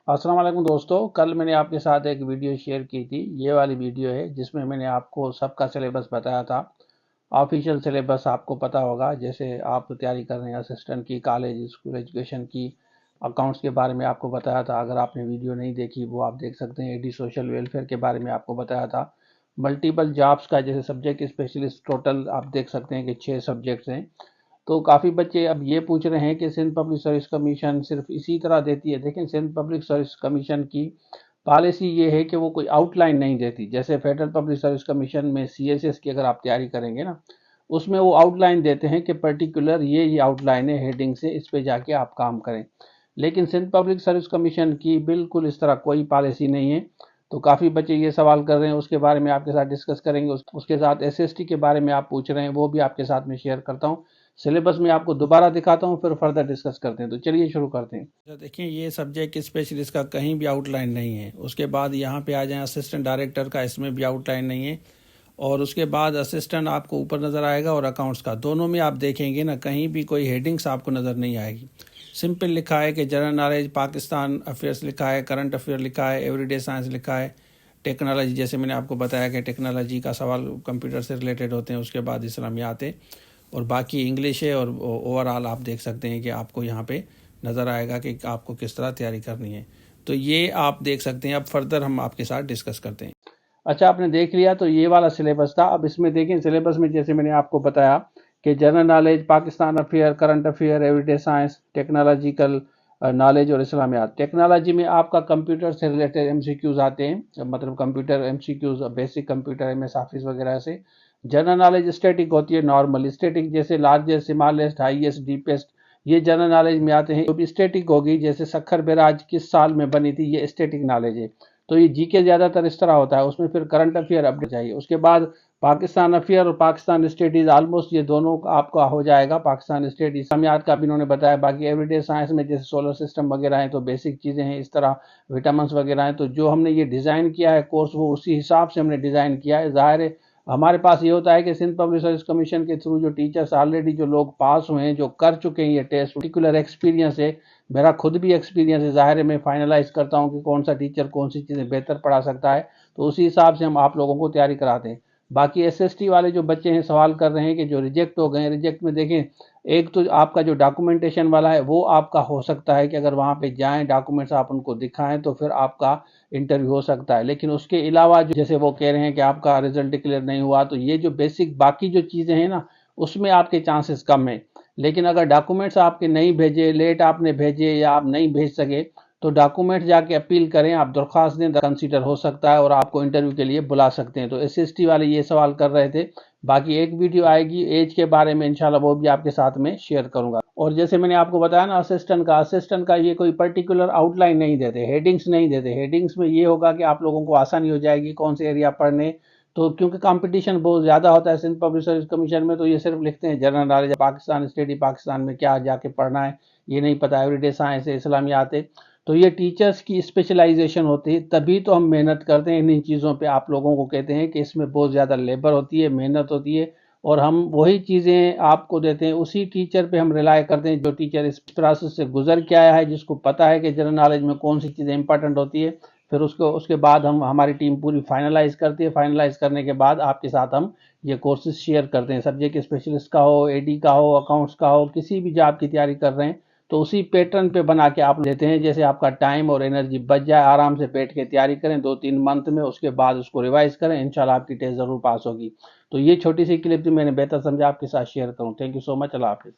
السلام علیکم دوستو، کل میں نے آپ کے ساتھ ایک ویڈیو شیئر کی تھی. یہ والی ویڈیو ہے جس میں نے آپ کو سب کا سلیبس بتایا تھا. آفیشیل سلیبس آپ کو پتہ ہوگا، جیسے آپ تیاری کر رہے ہیں اسسٹنٹ کی، کالج اسکول ایجوکیشن کی، اکاؤنٹس کے بارے میں آپ کو بتایا تھا. اگر آپ نے ویڈیو نہیں دیکھی وہ آپ دیکھ سکتے ہیں. ایڈی سوشل ویلفیئر کے بارے میں آپ کو بتایا تھا. ملٹیپل جابس کا جیسے سبجیکٹ اسپیشلسٹ ٹوٹل آپ دیکھ سکتے ہیں کہ 6 سبجیکٹس ہیں. تو کافی بچے اب یہ پوچھ رہے ہیں کہ سندھ پبلک سروس کمیشن صرف اسی طرح دیتی ہے. دیکھیں، سندھ پبلک سروس کمیشن کی پالیسی یہ ہے کہ وہ کوئی آؤٹ لائن نہیں دیتی. جیسے فیڈرل پبلک سروس کمیشن میں CSS کی اگر آپ تیاری کریں گے نا، اس میں وہ آؤٹ لائن دیتے ہیں کہ پرٹیکولر یہ آؤٹ لائن ہے ہیڈنگ سے، اس پہ جا کے آپ کام کریں. لیکن سندھ پبلک سروس کمیشن کی بالکل اس طرح کوئی پالیسی نہیں ہے. تو کافی بچے یہ سوال کر رہے ہیں، اس کے بارے میں آپ کے ساتھ ڈسکس کریں گے. اس کے ساتھ SST کے بارے میں آپ پوچھ رہے ہیں، وہ بھی آپ کے ساتھ میں شیئر کرتا ہوں. سلیبس میں آپ کو دوبارہ دکھاتا ہوں، پھر فردر ڈسکس کرتے ہیں. تو چلیے شروع کرتے ہیں. دیکھیں، یہ سبجیکٹ اسپیشلسٹ کا کہیں بھی آؤٹ لائن نہیں ہے. اس کے بعد یہاں پہ آ جائیں اسسٹنٹ ڈائریکٹر کا، اس میں بھی آؤٹ لائن نہیں ہے. اور اس کے بعد اسسٹنٹ آپ کو اوپر نظر آئے گا، اور اکاؤنٹس کا دونوں میں آپ دیکھیں گے نا، کہیں بھی کوئی ہیڈنگس آپ کو نظر نہیں آئے گی. سمپل لکھا ہے کہ جنرل نالج، پاکستان افیئرس لکھا ہے، کرنٹ افیئر لکھا ہے، ایوری ڈے سائنس لکھا ہے، ٹیکنالوجی جیسے میں نے آپ کو بتایا کہ ٹیکنالوجی کا سوال کمپیوٹر سے ریلیٹڈ ہوتے ہیں. اس کے بعد اسلامیات ہے، اور باقی انگلش ہے. اور اوورآل آپ دیکھ سکتے ہیں کہ آپ کو یہاں پہ نظر آئے گا کہ آپ کو کس طرح تیاری کرنی ہے. تو یہ آپ دیکھ سکتے ہیں. اب فردر ہم آپ کے ساتھ ڈسکس کرتے ہیں. اچھا، آپ نے دیکھ لیا تو یہ والا سلیبس تھا. اب اس میں دیکھیں، سلیبس میں جیسے میں نے آپ کو بتایا کہ general knowledge, Pakistan affair, current affair, every day science, technological knowledge اور اسلامیات. ٹیکنالوجی میں آپ کا کمپیوٹر سے ریلیٹڈ MCQs آتے ہیں، مطلب computer MCQs، basic computer MS office وغیرہ سے. جنرل نالج اسٹیٹک ہوتی ہے، نارمل اسٹیٹک جیسے لارجسٹ، اسمالسٹ، ہائیسٹ، ڈیپسٹ، یہ جنرل نالج میں آتے ہیں. جو بھی اسٹیٹک ہوگی، جیسے سکھر بیراج کس سال میں بنی تھی، یہ اسٹیٹک نالج ہے. تو یہ GK زیادہ تر اس طرح ہوتا ہے. اس میں پھر کرنٹ افیئر اپڈیٹ چاہیے. اس کے بعد پاکستان افیئر اور پاکستان اسٹیٹیز، آلموسٹ یہ دونوں آپ کا ہو جائے گا. پاکستان اسٹیٹ اسلامیات کا بھی انہوں نے بتایا. باقی ایوری ڈے سائنس میں جیسے سولر سسٹم وغیرہ ہیں تو بیسک چیزیں ہیں، اس طرح وٹامنس وغیرہ ہیں. تو جو ہم نے یہ ڈیزائن کیا ہے کورس، وہ اسی حساب سے ہم نے ڈیزائن کیا ہے. ظاہر ہے ہمارے پاس یہ ہوتا ہے کہ سندھ پبلک سروس کمیشن کے تھرو جو ٹیچرز آلریڈی جو لوگ پاس ہوئے ہیں، جو کر چکے ہیں یہ ٹیسٹ، پرٹیکولر ایکسپیرینس ہے. میرا خود بھی ایکسپیرینس ہے. ظاہر ہے میں فائنلائز کرتا ہوں کہ کون سا ٹیچر کون سی چیزیں بہتر پڑھا سکتا ہے. تو اسی حساب سے ہم آپ لوگوں کو تیاری کراتے ہیں. باقی SST والے جو بچے ہیں سوال کر رہے ہیں کہ جو ریجیکٹ ہو گئے ہیں، ریجیکٹ میں دیکھیں، ایک تو آپ کا جو ڈاکومنٹیشن والا ہے وہ آپ کا ہو سکتا ہے کہ اگر وہاں پہ جائیں، ڈاکومنٹس آپ ان کو دکھائیں تو پھر آپ کا انٹرویو ہو سکتا ہے. لیکن اس کے علاوہ جیسے وہ کہہ رہے ہیں کہ آپ کا رزلٹ ڈکلیئر نہیں ہوا، تو یہ جو بیسک باقی جو چیزیں ہیں نا، اس میں آپ کے چانسز کم ہیں. لیکن اگر ڈاکومنٹس آپ کے نہیں بھیجے، لیٹ آپ نے بھیجے یا آپ نہیں بھیج سکے، تو ڈاکومنٹ جا کے اپیل کریں، آپ درخواست دیں، کنسیڈر ہو سکتا ہے اور آپ کو انٹرویو کے لیے بلا سکتے ہیں. تو SST والے یہ سوال کر رہے تھے. باقی ایک ویڈیو آئے گی ایج کے بارے میں، انشاءاللہ وہ بھی آپ کے ساتھ میں شیئر کروں گا. اور جیسے میں نے آپ کو بتایا نا، اسسٹنٹ کا یہ کوئی پرٹیکولر آؤٹ لائن نہیں دیتے، ہیڈنگس نہیں دیتے. ہیڈنگس میں یہ ہوگا کہ آپ لوگوں کو آسانی ہو جائے گی کون سے ایریا پڑھنے. تو کیونکہ کمپٹیشن بہت زیادہ ہوتا ہے سندھ پبلک سروس کمیشن میں، تو یہ صرف لکھتے ہیں general knowledge, Pakistan study, Pakistan میں کیا جا کے پڑھنا ہے یہ نہیں پتہ، ایوری ڈے سائنس ہے، اسلامیات ہے. تو یہ ٹیچرز کی اسپیشلائزیشن ہوتی ہے. تبھی تو ہم محنت کرتے ہیں انہی چیزوں پہ. آپ لوگوں کو کہتے ہیں کہ اس میں بہت زیادہ لیبر ہوتی ہے، محنت ہوتی ہے، اور ہم وہی چیزیں آپ کو دیتے ہیں. اسی ٹیچر پہ ہم ریلائی کرتے ہیں جو ٹیچر اس پروسیس سے گزر کے آیا ہے، جس کو پتہ ہے کہ جنرل نالج میں کون سی چیزیں امپورٹنٹ ہوتی ہے. پھر اس کے بعد ہماری ٹیم پوری فائنلائز کرتی ہے. فائنلائز کرنے کے بعد آپ کے ساتھ ہم یہ کورسز شیئر کرتے ہیں. سبجیکٹ اسپیشلسٹ کا ہو، AD کا ہو، اکاؤنٹس کا ہو، کسی بھی جاب کی تیاری کر رہے ہیں تو اسی پیٹرن پہ بنا کے آپ لیتے ہیں، جیسے آپ کا ٹائم اور انرجی بچ جائے. آرام سے بیٹھ کے تیاری کریں 2-3 منتھ میں. اس کے بعد اس کو ریوائز کریں، انشاءاللہ آپ کی ٹیسٹ ضرور پاس ہوگی. تو یہ چھوٹی سی کلپ تھی، میں نے بہتر سمجھا آپ کے ساتھ شیئر کروں. تھینک یو سو مچ. اللہ حافظ.